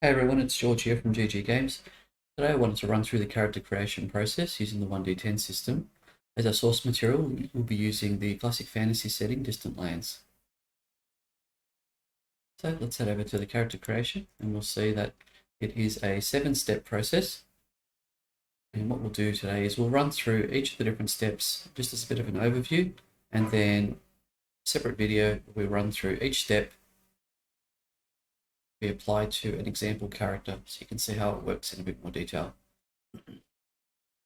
Hey everyone, it's George here from GG Games. Today I wanted to run through the character creation process using the 1d10 system. As our source material, we'll be using the classic fantasy setting, Distant Lands. So let's head over to the character creation and we'll see that it is a 7-step process. And what we'll do today is we'll run through each of the different steps just as a bit of an overview, and then separate video we run through each step be applied to an example character so you can see how it works in a bit more detail.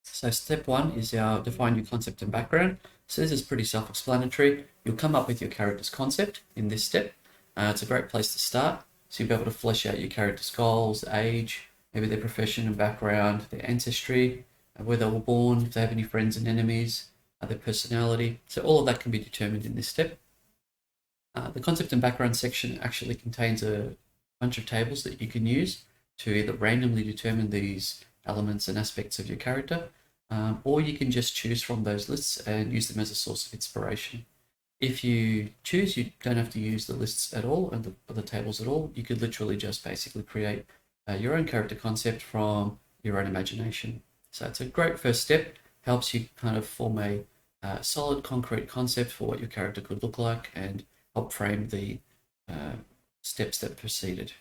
So step 1 is our define your concept and background. So this is pretty self-explanatory. You'll come up with your character's concept in this step. It's a great place to start. So you'll be able to flesh out your character's goals, age, maybe their profession and background, their ancestry, where they were born, if they have any friends and enemies, their personality. So all of that can be determined in this step. The concept and background section actually contains a bunch of tables that you can use to either randomly determine these elements and aspects of your character, or you can just choose from those lists and use them as a source of inspiration. If you choose, you don't have to use the lists at all and the tables at all. You could literally just basically create your own character concept from your own imagination. So it's a great first step, helps you kind of form a solid concrete concept for what your character could look like and help frame the steps that preceded.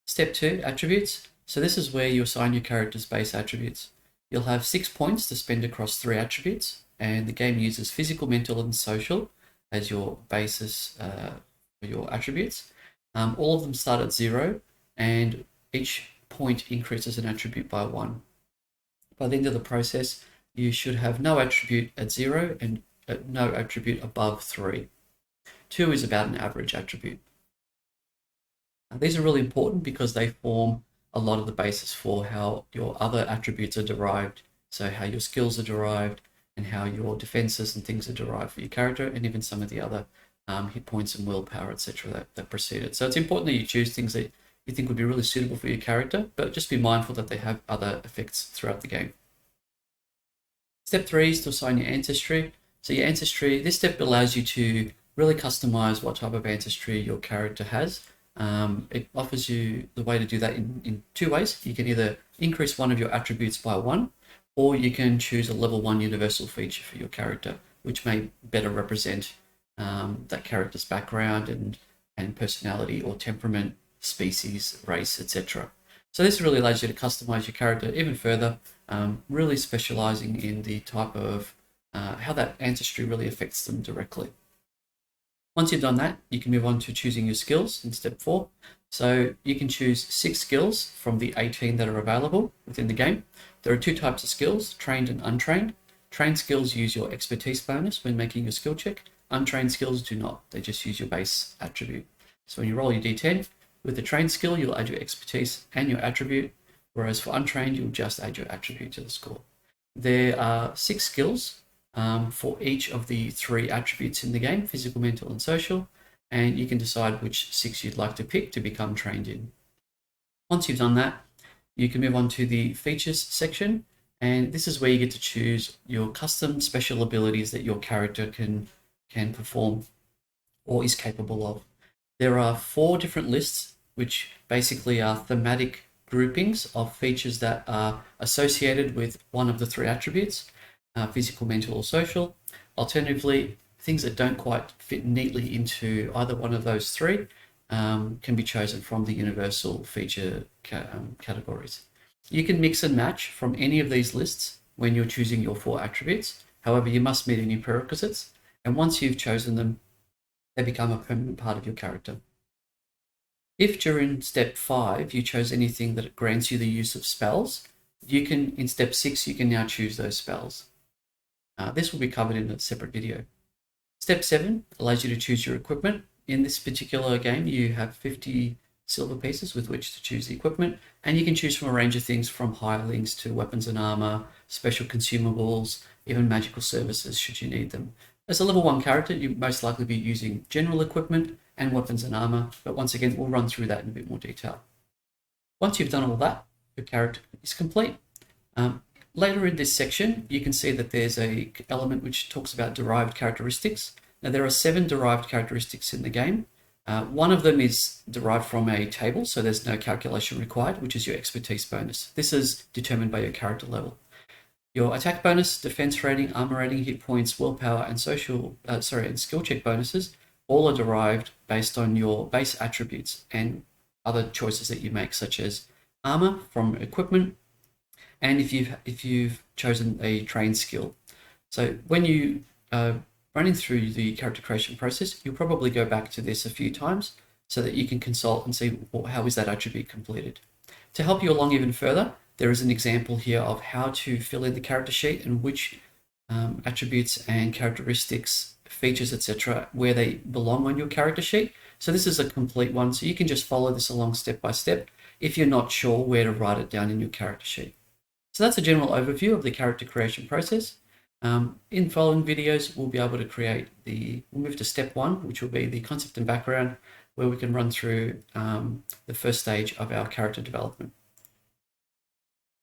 Step 2, attributes. So this is where you assign your character's base attributes. You'll have 6 points to spend across 3 attributes, and the game uses physical, mental, and social as your basis for your attributes. All of them start at 0, and each point increases an attribute by 1. By the end of the process, you should have no attribute at 0 and no attribute above 3. 2 is about an average attribute. These are really important because they form a lot of the basis for how your other attributes are derived. So how your skills are derived and how your defenses and things are derived for your character, and even some of the other hit points and willpower, etc. that precede it. So it's important that you choose things that you think would be really suitable for your character, but just be mindful that they have other effects throughout the game. Step 3 is to assign your ancestry. So your ancestry, this step allows you to really customize what type of ancestry your character has. It offers you the way to do that in 2 ways. You can either increase one of your attributes by 1, or you can choose a level 1 universal feature for your character, which may better represent that character's background and personality or temperament, species, race, etc. So this really allows you to customize your character even further, really specializing in the type of how that ancestry really affects them directly. Once you've done that, you can move on to choosing your skills in step 4. So you can choose 6 skills from the 18 that are available within the game. There are 2 types of skills, trained and untrained. Trained skills use your expertise bonus when making your skill check. Untrained skills do not. They just use your base attribute. So when you roll your d10, with the trained skill, you'll add your expertise and your attribute, whereas for untrained, you'll just add your attribute to the score. There are 6 skills for each of the 3 attributes in the game, physical, mental, and social, and you can decide which 6 you'd like to pick to become trained in. Once you've done that, you can move on to the features section, and this is where you get to choose your custom special abilities that your character can perform or is capable of. There are 4 different lists, which basically are thematic groupings of features that are associated with one of the 3 attributes. Physical, mental, or social. Alternatively, things that don't quite fit neatly into either one of those 3 can be chosen from the universal feature categories. You can mix and match from any of these lists when you're choosing your 4 attributes. However, you must meet any prerequisites, and once you've chosen them, they become a permanent part of your character. If during step 5 you chose anything that grants you the use of spells, you can, in step 6, you can now choose those spells. This will be covered in a separate video. Step 7 allows you to choose your equipment. In this particular game, you have 50 silver pieces with which to choose the equipment, and you can choose from a range of things from hirelings to weapons and armor, special consumables, even magical services should you need them. As a level 1 character, you most likely be using general equipment and weapons and armor, but once again, we'll run through that in a bit more detail. Once you've done all that, your character is complete. Later in this section, you can see that there's an element which talks about derived characteristics. Now, there are 7 derived characteristics in the game. One of them is derived from a table, so there's no calculation required, which is your expertise bonus. This is determined by your character level. Your attack bonus, defense rating, armor rating, hit points, willpower, and and skill check bonuses all are derived based on your base attributes and other choices that you make, such as armor from equipment, and if you've chosen a trained skill. So when you running through the character creation process, you'll probably go back to this a few times so that you can consult and see, well, how is that attribute completed. To help you along even further, there is an example here of how to fill in the character sheet and which attributes and characteristics, features, etc., where they belong on your character sheet. So this is a complete one, so you can just follow this along step by step if you're not sure where to write it down in your character sheet. So that's a general overview of the character creation process. In following videos, we'll be able to we'll move to step 1, which will be the concept and background, where we can run through the first stage of our character development.